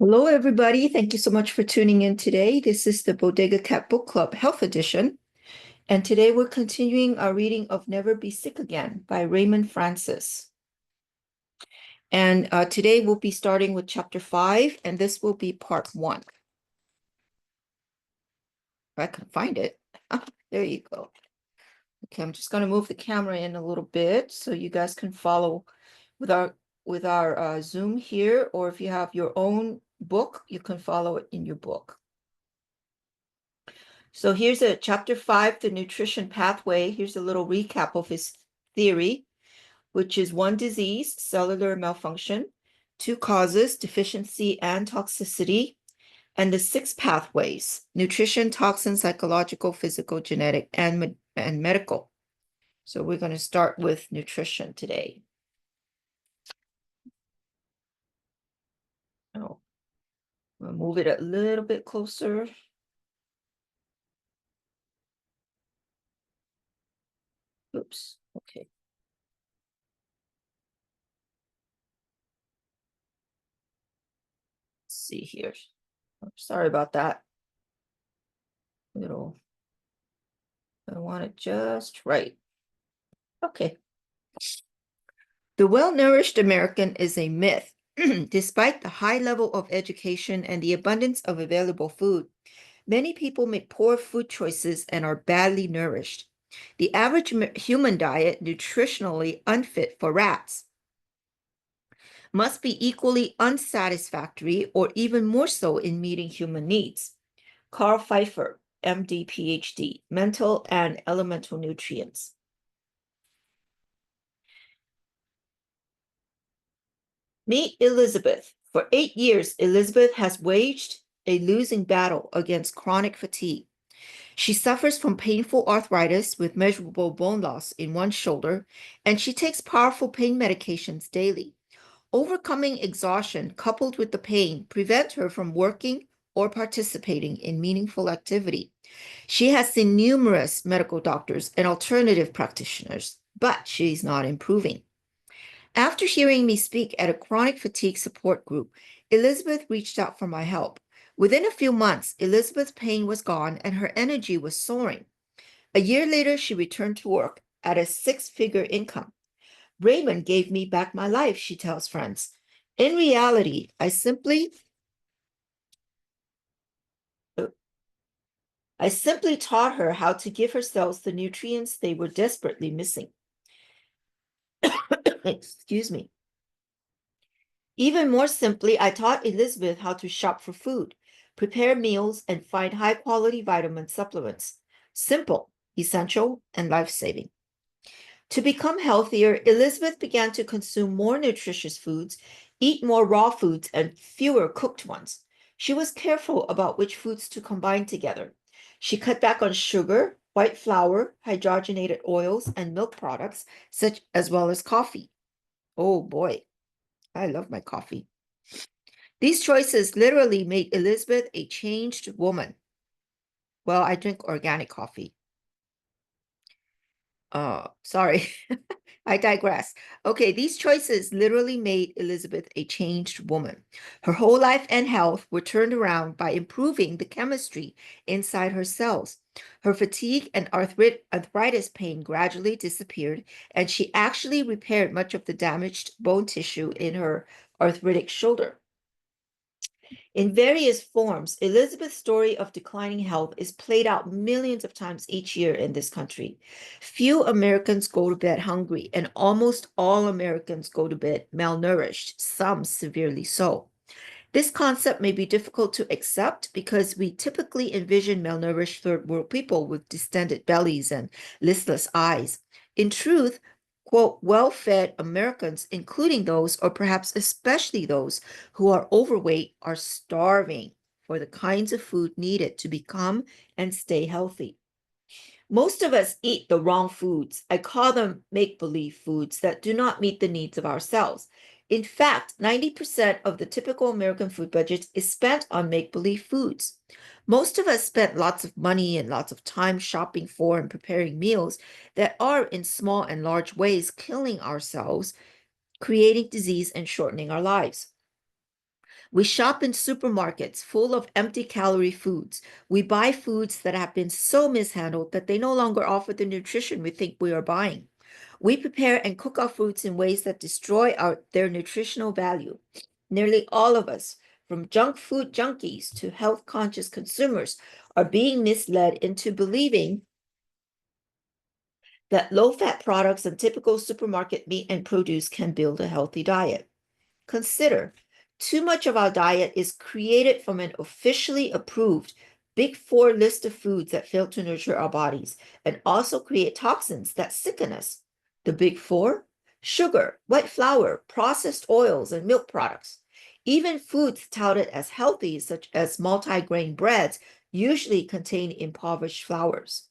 Hello, everybody. Thank you so much for tuning in today. This is the Bodega Cat Book Club Health Edition. And today we're continuing our reading of Never Be Sick Again by Raymond Francis. And today we'll be starting with chapter 5, and this will be part 1. If I can find it. There you go. Okay, I'm just going to move the camera in a little bit so you guys can follow with our Zoom here, or if you have your own book, you can follow it in your book. So here's a chapter 5, the nutrition pathway. Here's a little recap of his theory, which is 1, disease, cellular malfunction; 2, causes, deficiency and toxicity; and the 6 pathways: nutrition, toxin, psychological, physical, genetic, and medical. So we're going to start with nutrition today. Oh, we'll move it a little bit closer. Oops, okay. Let's see here. Oh, sorry about that. I want it just right. Okay. The well-nourished American is a myth. Despite the high level of education and the abundance of available food, many people make poor food choices and are badly nourished. The average human diet, nutritionally unfit for rats, must be equally unsatisfactory or even more so in meeting human needs. Carl Pfeiffer, MD, PhD, Mental and Elemental Nutrients. Meet Elizabeth. For 8 years, Elizabeth has waged a losing battle against chronic fatigue. She suffers from painful arthritis with measurable bone loss in one shoulder, and she takes powerful pain medications daily. Overcoming exhaustion coupled with the pain prevent her from working or participating in meaningful activity. She has seen numerous medical doctors and alternative practitioners, but she's not improving. After hearing me speak at a chronic fatigue support group, Elizabeth reached out for my help. Within a few months, Elizabeth's pain was gone and her energy was soaring. A year later, she returned to work at a 6-figure income. Raymond gave me back my life, she tells friends. In reality, I simply taught her how to give her cells the nutrients they were desperately missing. Excuse me. Even more simply, I taught Elizabeth how to shop for food, prepare meals, and find high-quality vitamin supplements. Simple, essential, and life-saving. To become healthier, Elizabeth began to consume more nutritious foods, eat more raw foods, and fewer cooked ones. She was careful about which foods to combine together. She cut back on sugar, white flour, hydrogenated oils, and milk products, such as well as coffee. Oh boy, I love my coffee. These choices literally made Elizabeth a changed woman. Well, I drink organic coffee. Sorry, I digress. Okay, these choices literally made Elizabeth a changed woman. Her whole life and health were turned around by improving the chemistry inside her cells. Her fatigue and arthritis pain gradually disappeared, and she actually repaired much of the damaged bone tissue in her arthritic shoulder. In various forms, Elizabeth's story of declining health is played out millions of times each year in this country. Few Americans go to bed hungry, and almost all Americans go to bed malnourished, some severely so. This concept may be difficult to accept because we typically envision malnourished third world people with distended bellies and listless eyes. In truth, quote, well-fed Americans, including those, or perhaps especially those who are overweight, are starving for the kinds of food needed to become and stay healthy. Most of us eat the wrong foods. I call them make-believe foods that do not meet the needs of our cells. In fact, 90% of the typical American food budget is spent on make-believe foods. Most of us spend lots of money and lots of time shopping for and preparing meals that are in small and large ways killing ourselves, creating disease and shortening our lives. We shop in supermarkets full of empty calorie foods. We buy foods that have been so mishandled that they no longer offer the nutrition we think we are buying. We prepare and cook our foods in ways that destroy their nutritional value. Nearly all of us, from junk food junkies to health conscious consumers, are being misled into believing that low fat products and typical supermarket meat and produce can build a healthy diet. Consider, too much of our diet is created from an officially approved Big Four list of foods that fail to nurture our bodies and also create toxins that sicken us. The Big Four: sugar, white flour, processed oils, and milk products. Even foods touted as healthy, such as multi-grain breads, usually contain impoverished flours.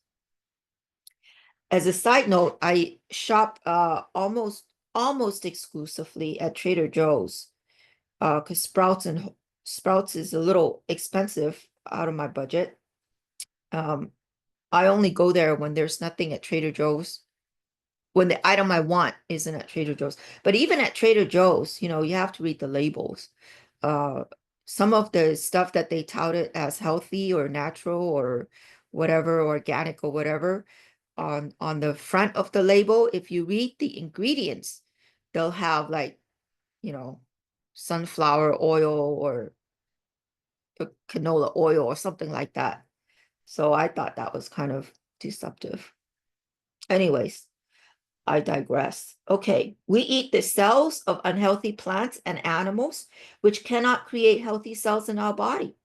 As a side note, I shop almost exclusively at Trader Joe's because Sprouts is a little expensive out of my budget. I only go there when there's nothing at Trader Joe's, when the item I want isn't at Trader Joe's. But even at Trader Joe's, you have to read the labels. Uh, some of the stuff that they touted as healthy or natural or whatever, organic or whatever, on the front of the label, if you read the ingredients, they'll have like, sunflower oil or canola oil or something like that. So I thought that was kind of deceptive. Anyways, I digress. Okay, we eat the cells of unhealthy plants and animals, which cannot create healthy cells in our body.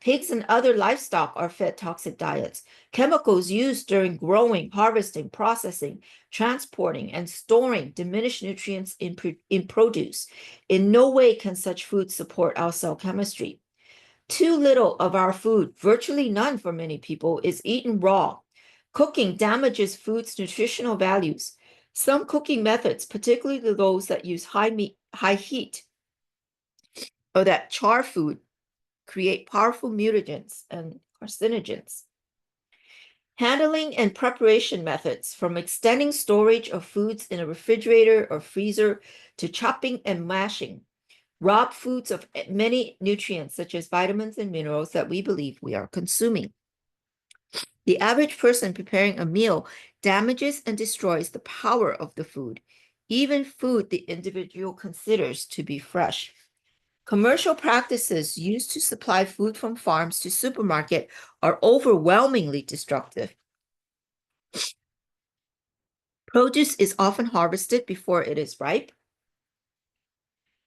Pigs and other livestock are fed toxic diets. Chemicals used during growing, harvesting, processing, transporting, and storing diminish nutrients in produce. In no way can such foods support our cell chemistry. Too little of our food, virtually none for many people, is eaten raw. Cooking damages food's nutritional values. Some cooking methods, particularly those that use high heat, or that char food, create powerful mutagens and carcinogens. Handling and preparation methods, from extending storage of foods in a refrigerator or freezer to chopping and mashing, rob foods of many nutrients such as vitamins and minerals that we believe we are consuming. The average person preparing a meal damages and destroys the power of the food, even food the individual considers to be fresh. Commercial practices used to supply food from farms to supermarket are overwhelmingly destructive. Produce is often harvested before it is ripe,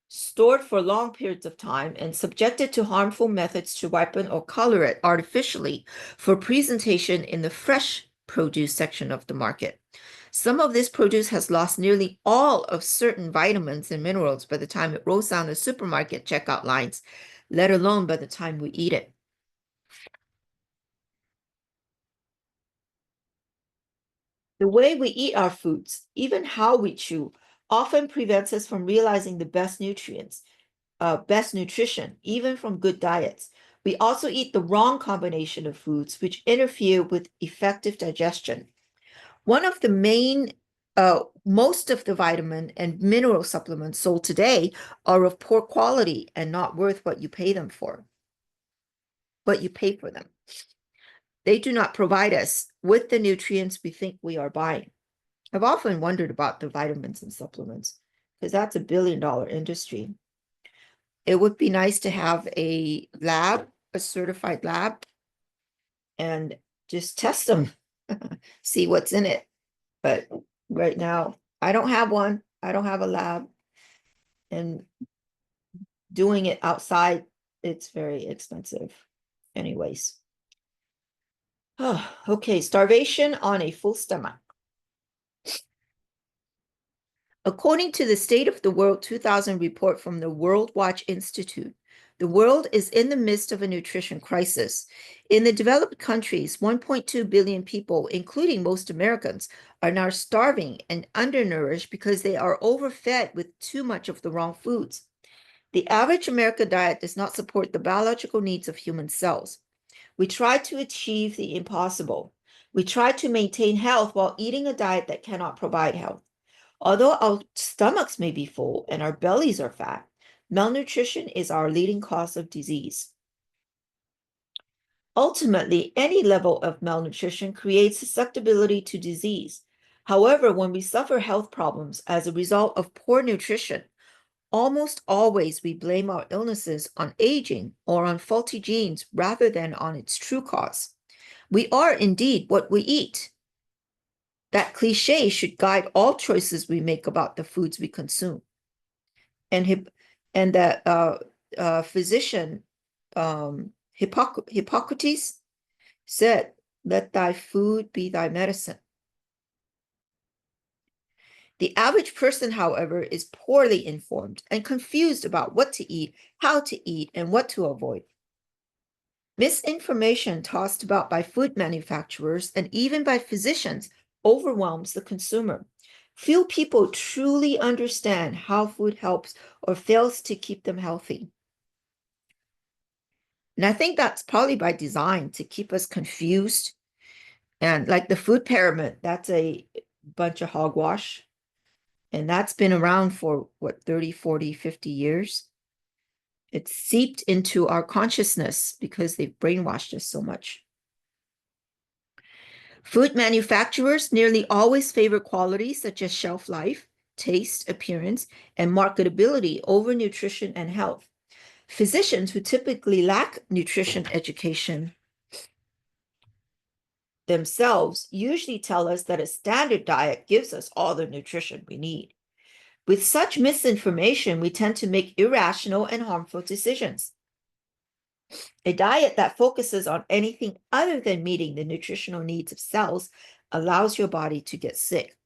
stored for long periods of time, and subjected to harmful methods to ripen or color it artificially for presentation in the fresh produce section of the market. Some of this produce has lost nearly all of certain vitamins and minerals by the time it rolls down the supermarket checkout lines, let alone by the time we eat it. The way we eat our foods, even how we chew, often prevents us from realizing the best nutrition, even from good diets. We also eat the wrong combination of foods, which interfere with effective digestion. Most of the vitamin and mineral supplements sold today are of poor quality and not worth what you pay for them. They do not provide us with the nutrients we think we are buying. I've often wondered about the vitamins and supplements because that's $1 billion industry. It would be nice to have a certified lab, and just test them, see what's in it. But right now, I don't have one. I don't have a lab. And doing it outside, it's very expensive. Anyways. Oh, okay, starvation on a full stomach. According to the State of the World 2000 report from the World Watch Institute, the world is in the midst of a nutrition crisis. In the developed countries, 1.2 billion people, including most Americans, are now starving and undernourished because they are overfed with too much of the wrong foods. The average American diet does not support the biological needs of human cells. We try to achieve the impossible. We try to maintain health while eating a diet that cannot provide health. Although our stomachs may be full and our bellies are fat, Malnutrition is our leading cause of disease. Ultimately, any level of malnutrition creates susceptibility to disease. However, when we suffer health problems as a result of poor nutrition, almost always we blame our illnesses on aging or on faulty genes rather than on its true cause. We are indeed what we eat. That cliche should guide all choices we make about the foods we consume. And that physician Hippocrates said, "Let thy food be thy medicine." The average person, however, is poorly informed and confused about what to eat, how to eat, and what to avoid. Misinformation tossed about by food manufacturers and even by physicians overwhelms the consumer. Few people truly understand how food helps or fails to keep them healthy. And I think that's probably by design to keep us confused. And like the food pyramid, that's a bunch of hogwash. And that's been around for what, 30, 40, 50 years. It's seeped into our consciousness because they've brainwashed us so much. Food manufacturers nearly always favor qualities such as shelf life, taste, appearance, and marketability over nutrition and health. Physicians who typically lack nutrition education themselves usually tell us that a standard diet gives us all the nutrition we need. With such misinformation, we tend to make irrational and harmful decisions. A diet that focuses on anything other than meeting the nutritional needs of cells allows your body to get sick.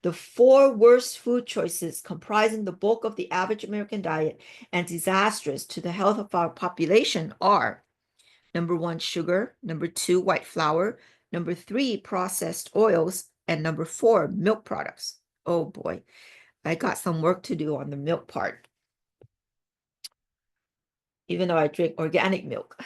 The 4 worst food choices comprising the bulk of the average American diet and disastrous to the health of our population are: number 1, sugar; number 2, white flour; number 3, processed oils; and number 4, milk products. Oh boy, I got some work to do on the milk part, even though I drink organic milk.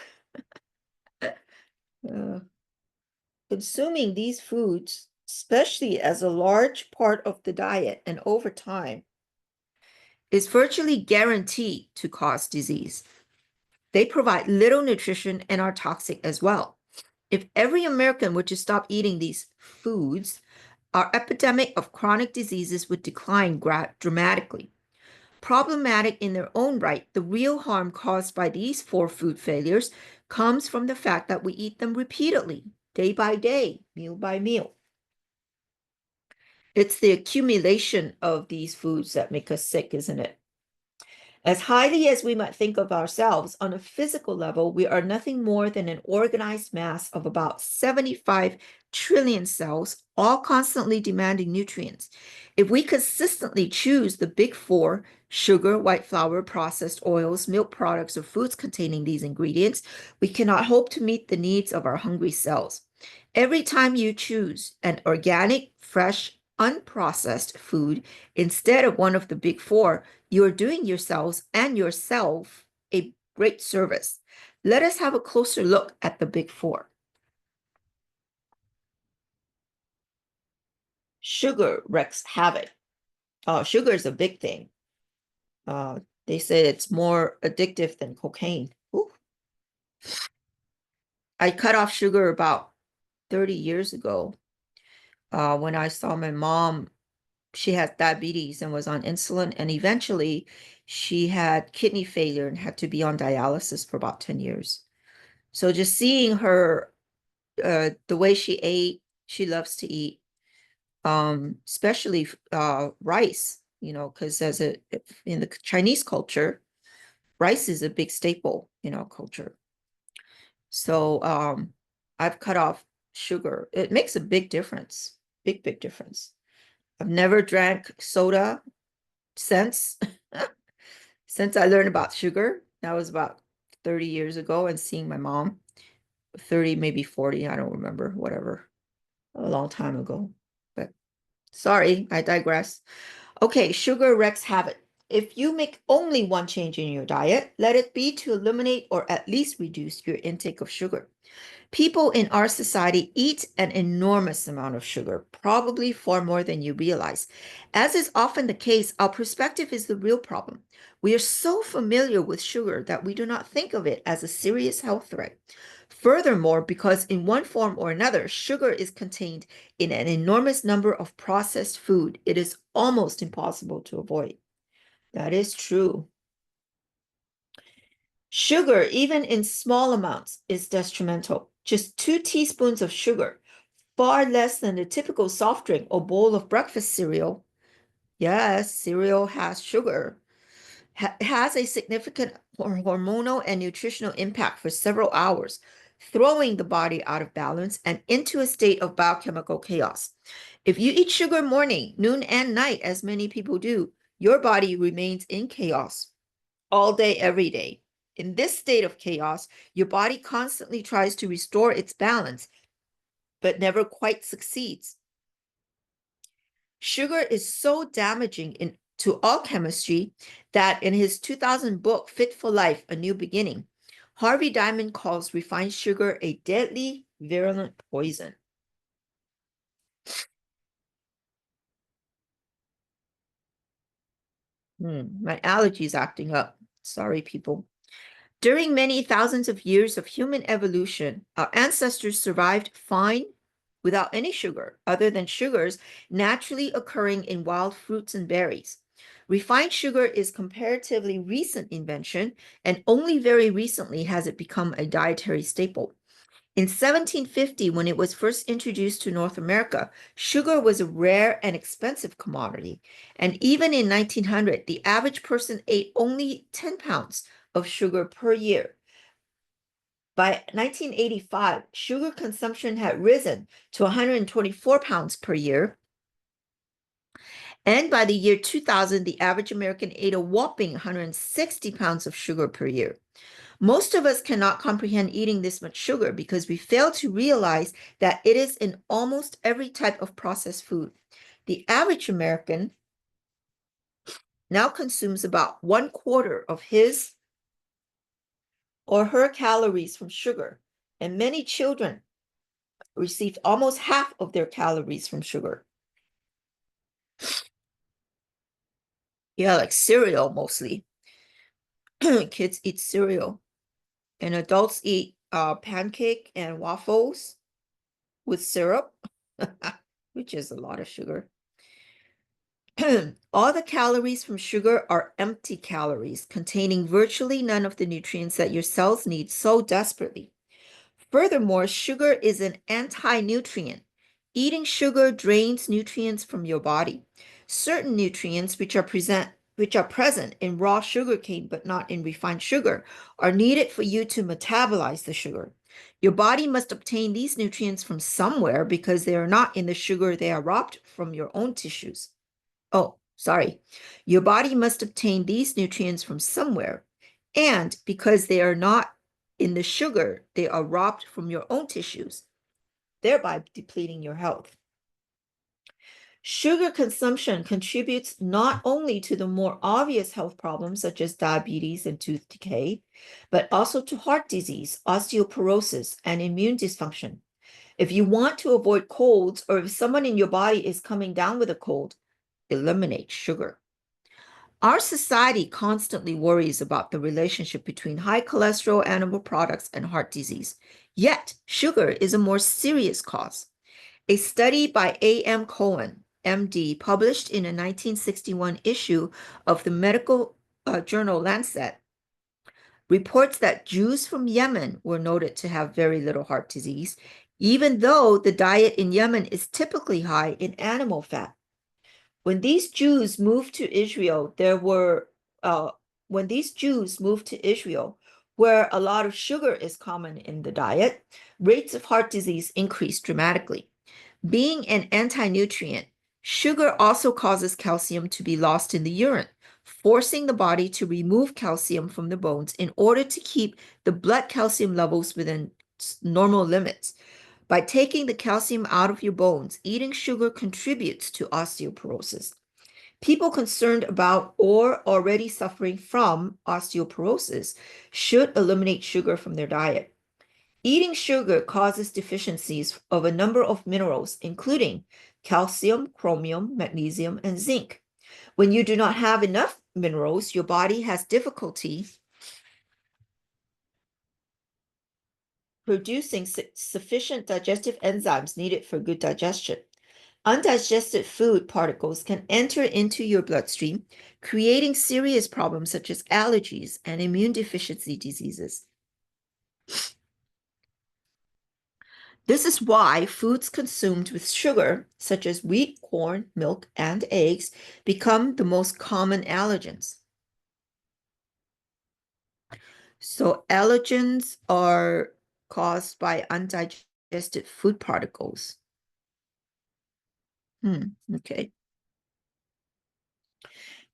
Consuming these foods, especially as a large part of the diet and over time, is virtually guaranteed to cause disease. They provide little nutrition and are toxic as well. If every American were to stop eating these foods, our epidemic of chronic diseases would decline dramatically. Problematic in their own right, the real harm caused by these 4 food failures comes from the fact that we eat them repeatedly, day by day, meal by meal. It's the accumulation of these foods that make us sick, isn't it? As highly as we might think of ourselves, on a physical level, we are nothing more than an organized mass of about 75 trillion cells, all constantly demanding nutrients. If we consistently choose the big 4, sugar, white flour, processed oils, milk products, or foods containing these ingredients, we cannot hope to meet the needs of our hungry cells. Every time you choose an organic, fresh, unprocessed food instead of one of the big 4, you're doing yourselves and yourself a great service. Let us have a closer look at the big 4. Sugar wreaks havoc. Sugar is a big thing. They say it's more addictive than cocaine. Ooh. I cut off sugar about 30 years ago when I saw my mom. She had diabetes and was on insulin, and eventually she had kidney failure and had to be on dialysis for about 10 years. So just seeing her, the way she ate, she loves to eat, especially rice, because in the Chinese culture, rice is a big staple in our culture. So I've cut off sugar. It makes a big difference, big difference. I've never drank soda since since I learned about sugar. That was about 30 years ago, and seeing my mom, 30, maybe 40, I don't remember, whatever, a long time ago. But sorry, I digress. Okay, sugar wreaks havoc. If you make only one change in your diet, let it be to eliminate or at least reduce your intake of sugar. People in our society eat an enormous amount of sugar, probably far more than you realize. As is often the case, our perspective is the real problem. We are so familiar with sugar that we do not think of it as a serious health threat. Furthermore, because in one form or another, sugar is contained in an enormous number of processed food, it is almost impossible to avoid. That is true. Sugar, even in small amounts, is detrimental. Just 2 teaspoons of sugar, far less than the typical soft drink or bowl of breakfast cereal. Yes, cereal has sugar. Has a significant hormonal and nutritional impact for several hours, throwing the body out of balance and into a state of biochemical chaos. If you eat sugar morning, noon, and night, as many people do, your body remains in chaos all day, every day. In this state of chaos, your body constantly tries to restore its balance, but never quite succeeds. Sugar is so damaging to all chemistry that in his 2000 book, Fit for Life, A New Beginning, Harvey Diamond calls refined sugar a deadly, virulent poison. My allergies acting up. Sorry, people. During many thousands of years of human evolution, our ancestors survived fine without any sugar, other than sugars naturally occurring in wild fruits and berries. Refined sugar is comparatively recent invention, and only very recently has it become a dietary staple. In 1750, when it was first introduced to North America, sugar was a rare and expensive commodity. And even in 1900, the average person ate only 10 pounds of sugar per year. By 1985, sugar consumption had risen to 124 pounds per year. And by the year 2000, the average American ate a whopping 160 pounds of sugar per year. Most of us cannot comprehend eating this much sugar because we fail to realize that it is in almost every type of processed food. The average American now consumes about 1/4 of his or her calories from sugar, and many children receive almost half of their calories from sugar. Yeah, like cereal mostly. Kids eat cereal, and adults eat pancake and waffles with syrup, which is a lot of sugar. All the calories from sugar are empty calories, containing virtually none of the nutrients that your cells need so desperately. Furthermore, sugar is an anti-nutrient. Eating sugar drains nutrients from your body. Certain nutrients which are present in raw sugar cane but not in refined sugar are needed for you to metabolize the sugar. Your body must obtain these nutrients from somewhere because they are not in the sugar they are robbed from your own tissues. Oh, sorry. Your body must obtain these nutrients from somewhere. And because they are not in the sugar, they are robbed from your own tissues, thereby depleting your health. Sugar consumption contributes not only to the more obvious health problems such as diabetes and tooth decay, but also to heart disease, osteoporosis, and immune dysfunction. If you want to avoid colds, or if someone in your body is coming down with a cold, eliminate sugar. Our society constantly worries about the relationship between high cholesterol animal products and heart disease. Yet, sugar is a more serious cause. A study by A.M. Cohen, MD, published in a 1961 issue of the medical journal Lancet, reports that Jews from Yemen were noted to have very little heart disease, even though the diet in Yemen is typically high in animal fat. When these Jews moved to Israel, where a lot of sugar is common in the diet, rates of heart disease increased dramatically. Being an anti-nutrient, sugar also causes calcium to be lost in the urine, forcing the body to remove calcium from the bones in order to keep the blood calcium levels within normal limits. By taking the calcium out of your bones, eating sugar contributes to osteoporosis. People concerned about or already suffering from osteoporosis should eliminate sugar from their diet. Eating sugar causes deficiencies of a number of minerals, including calcium, chromium, magnesium, and zinc. When you do not have enough minerals, your body has difficulty producing sufficient digestive enzymes needed for good digestion. Undigested food particles can enter into your bloodstream, creating serious problems such as allergies and immune deficiency diseases. This is why foods consumed with sugar, such as wheat, corn, milk, and eggs, become the most common allergens. So allergens are caused by undigested food particles. Okay.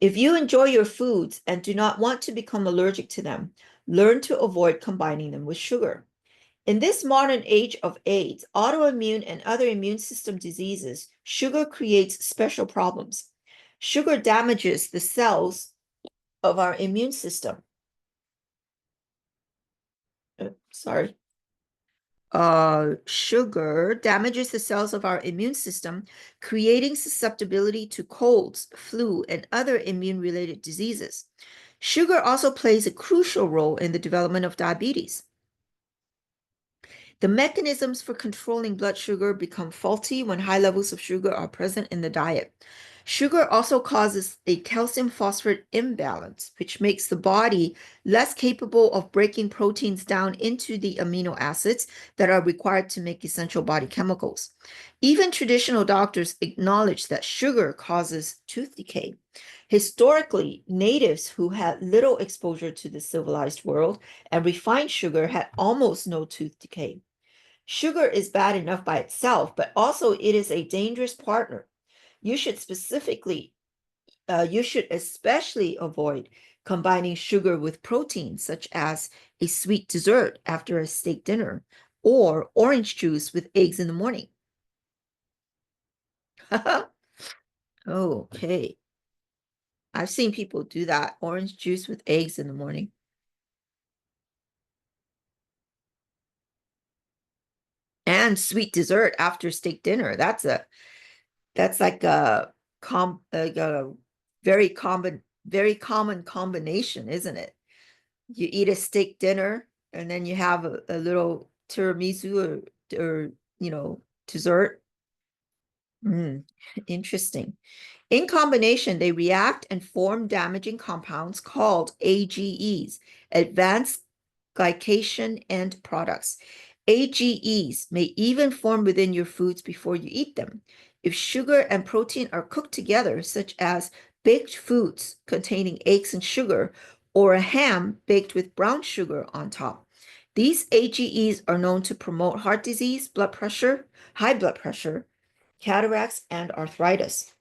If you enjoy your foods and do not want to become allergic to them, learn to avoid combining them with sugar. In this modern age of AIDS, autoimmune and other immune system diseases, sugar creates special problems. Sugar damages the cells of our immune system. Sorry. Sugar damages the cells of our immune system, creating susceptibility to colds, flu, and other immune-related diseases. Sugar also plays a crucial role in the development of diabetes. The mechanisms for controlling blood sugar become faulty when high levels of sugar are present in the diet. Sugar also causes a calcium phosphate imbalance, which makes the body less capable of breaking proteins down into the amino acids that are required to make essential body chemicals. Even traditional doctors acknowledge that sugar causes tooth decay. Historically, natives who had little exposure to the civilized world and refined sugar had almost no tooth decay. Sugar is bad enough by itself, but also it is a dangerous partner. You should especially avoid combining sugar with protein, such as a sweet dessert after a steak dinner or orange juice with eggs in the morning. Okay. I've seen people do that, orange juice with eggs in the morning. And sweet dessert after steak dinner. That's like a very common combination, isn't it? You eat a steak dinner and then you have a little tiramisu or dessert. Interesting. In combination, they react and form damaging compounds called AGEs, advanced glycation end products. AGEs may even form within your foods before you eat them. If sugar and protein are cooked together, such as baked foods containing eggs and sugar, or a ham baked with brown sugar on top, these AGEs are known to promote heart disease, blood pressure, high blood pressure, cataracts, and arthritis.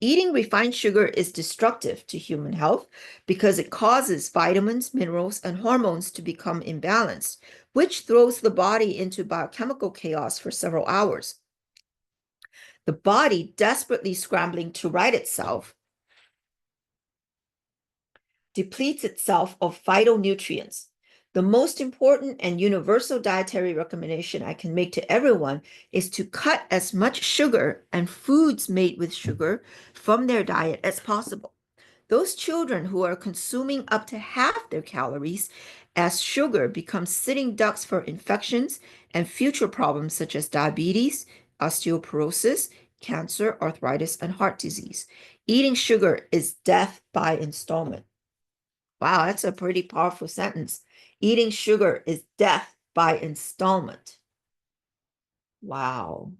Eating refined sugar is destructive to human health because it causes vitamins, minerals, and hormones to become imbalanced, which throws the body into biochemical chaos for several hours. The body, desperately scrambling to right itself, depletes itself of vital nutrients. The most important and universal dietary recommendation I can make to everyone is to cut as much sugar and foods made with sugar from their diet as possible. Those children who are consuming up to half their calories as sugar become sitting ducks for infections and future problems such as diabetes, osteoporosis, cancer, arthritis, and heart disease. Eating sugar is death by installment. Wow, that's a pretty powerful sentence. Eating sugar is death by installment. Wow.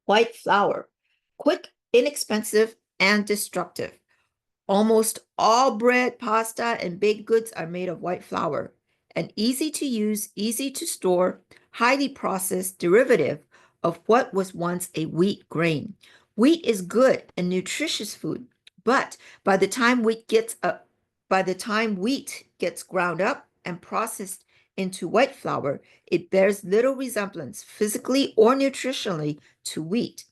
White flour, quick, inexpensive, and destructive. Almost all bread, pasta, and baked goods are made of white flour, an easy to use, easy to store, highly processed derivative of what was once a wheat grain. Wheat is good and nutritious food, but by the time wheat gets ground up and processed into white flour, it bears little resemblance physically or nutritionally to wheat.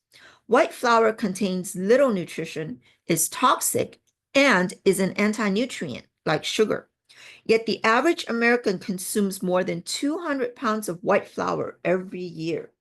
White flour contains little nutrition, is toxic, and is an anti-nutrient like sugar. Yet the average American consumes more than 200 pounds of white flour every year.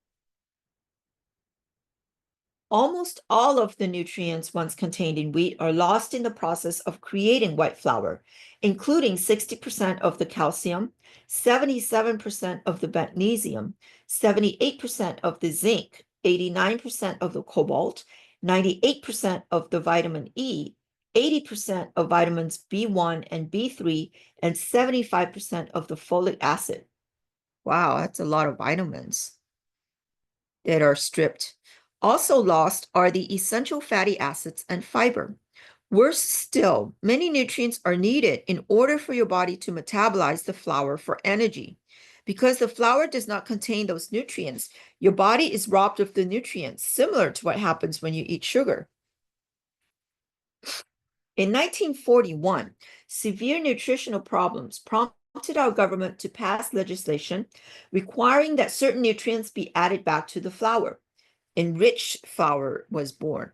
Almost all of the nutrients once contained in wheat are lost in the process of creating white flour, including 60% of the calcium, 77% of the magnesium, 78% of the zinc, 89% of the cobalt, 98% of the vitamin E, 80% of vitamins B1 and B3, and 75% of the folic acid. Wow, that's a lot of vitamins that are stripped. Also lost are the essential fatty acids and fiber. Worse still, many nutrients are needed in order for your body to metabolize the flour for energy. Because the flour does not contain those nutrients, your body is robbed of the nutrients, similar to what happens when you eat sugar. In 1941, severe nutritional problems prompted our government to pass legislation requiring that certain nutrients be added back to the flour. Enriched flour was born.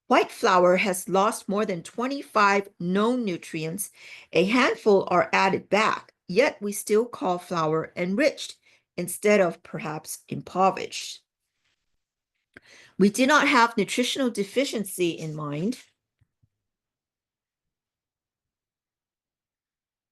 White flour has lost more than 25 known nutrients. A handful are added back, yet we still call flour enriched instead of perhaps impoverished. We did not have nutritional deficiency in mind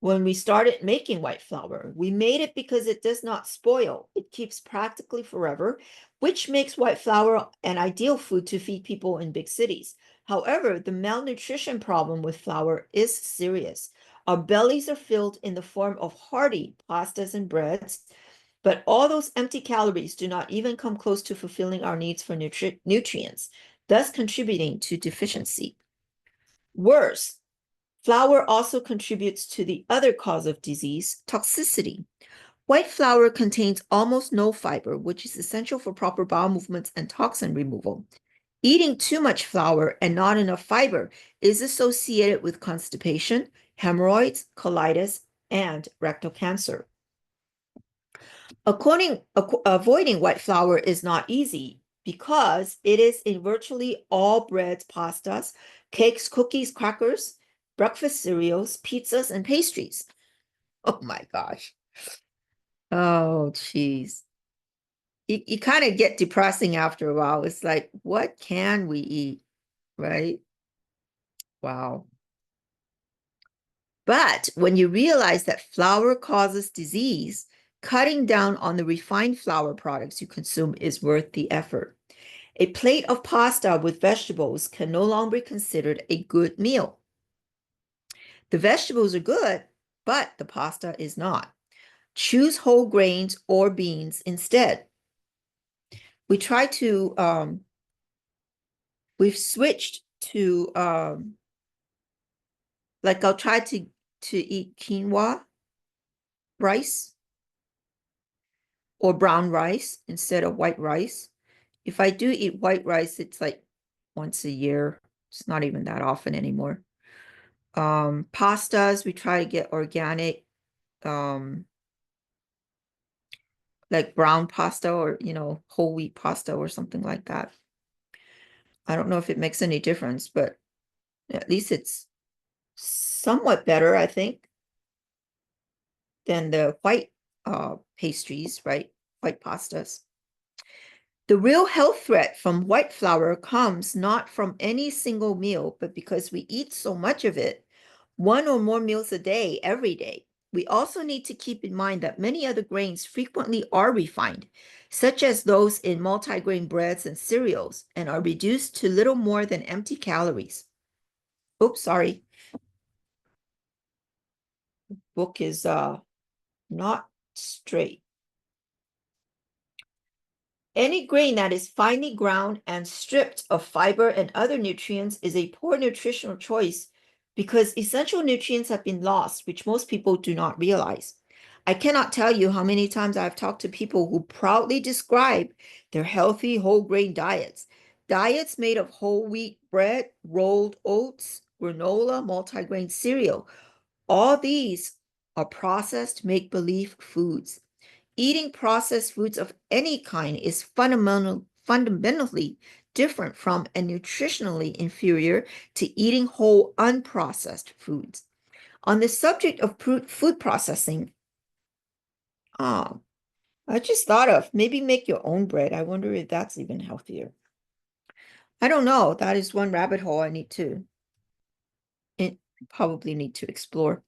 when we started making white flour. We made it because it does not spoil. It keeps practically forever, which makes white flour an ideal food to feed people in big cities. However, the malnutrition problem with flour is serious. Our bellies are filled in the form of hearty pastas and breads, but all those empty calories do not even come close to fulfilling our needs for nutrients, thus contributing to deficiency. Worse, flour also contributes to the other cause of disease, toxicity. White flour contains almost no fiber, which is essential for proper bowel movements and toxin removal. Eating too much flour and not enough fiber is associated with constipation, hemorrhoids, colitis, and rectal cancer. Avoiding white flour is not easy because it is in virtually all breads, pastas, cakes, cookies, crackers, breakfast cereals, pizzas, and pastries. Oh my gosh. Oh, geez. You kind of get depressing after a while. It's like, what can we eat, right? Wow. But when you realize that flour causes disease, cutting down on the refined flour products you consume is worth the effort. A plate of pasta with vegetables can no longer be considered a good meal. The vegetables are good, but the pasta is not. Choose whole grains or beans instead. We try to, we've switched to, like I'll try to eat quinoa rice or brown rice instead of white rice. If I do eat white rice, it's like once a year. It's not even that often anymore. Pastas, we try to get organic, like brown pasta or, whole wheat pasta or something like that. I don't know if it makes any difference, but at least it's somewhat better, I think, than the white pastries, right? White pastas. The real health threat from white flour comes not from any single meal, but because we eat so much of it, one or more meals a day, every day. We also need to keep in mind that many other grains frequently are refined, such as those in multigrain breads and cereals, and are reduced to little more than empty calories. Oops, sorry. Book is not straight. Any grain that is finely ground and stripped of fiber and other nutrients is a poor nutritional choice because essential nutrients have been lost, which most people do not realize. I cannot tell you how many times I've talked to people who proudly describe their healthy whole grain diets. Diets made of whole wheat bread, rolled oats, granola, multigrain cereal. All these are processed make-believe foods. Eating processed foods of any kind is fundamentally different from and nutritionally inferior to eating whole unprocessed foods. On the subject of food processing, I just thought of maybe make your own bread. I wonder if that's even healthier. I don't know. That is one rabbit hole I probably need to explore.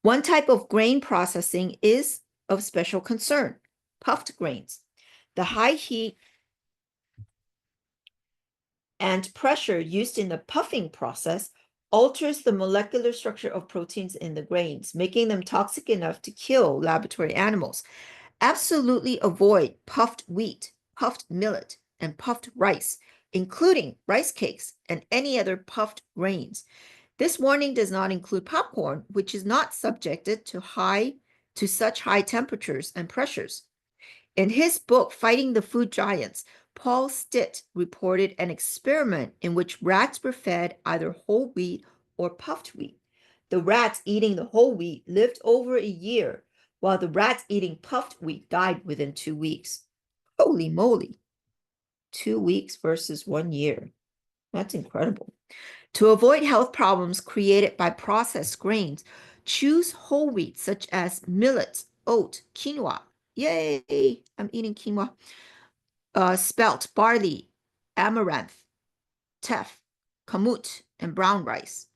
One type of grain processing is of special concern, puffed grains. The high heat and pressure used in the puffing process alters the molecular structure of proteins in the grains, making them toxic enough to kill laboratory animals. Absolutely avoid puffed wheat, puffed millet, and puffed rice, including rice cakes and any other puffed grains. This warning does not include popcorn, which is not subjected to such high temperatures and pressures. In his book, Fighting the Food Giants, Paul Stitt reported an experiment in which rats were fed either whole wheat or puffed wheat. The rats eating the whole wheat lived over a year, while the rats eating puffed wheat died within 2 weeks. Holy moly, 2 weeks versus 1 year. That's incredible. To avoid health problems created by processed grains, choose whole wheat such as millet, oat, quinoa. Yay, I'm eating quinoa. Spelt, barley, amaranth, teff, kamut, and brown rice.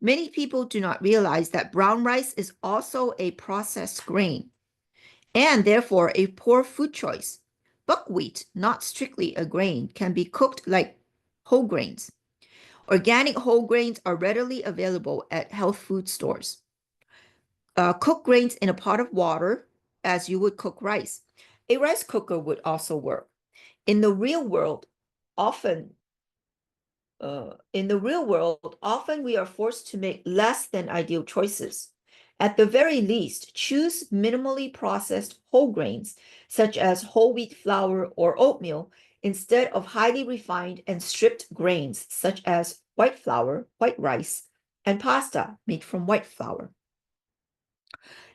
Many people do not realize that brown rice is also a processed grain and therefore a poor food choice. Buckwheat, not strictly a grain, can be cooked like whole grains. Organic whole grains are readily available at health food stores. Cook grains in a pot of water as you would cook rice. A rice cooker would also work. In the real world, often we are forced to make less than ideal choices. At the very least, choose minimally processed whole grains, such as whole wheat flour or oatmeal, instead of highly refined and stripped grains, such as white flour, white rice, and pasta made from white flour.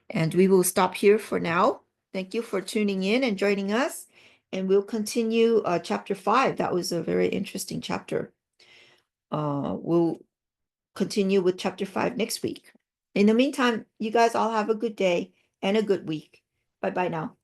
And we will stop here for now. Thank you for tuning in and joining us. And we'll continue chapter 5. That was a very interesting chapter. We'll continue with chapter 5 next week. In the meantime, you guys all have a good day and a good week. Bye-bye now.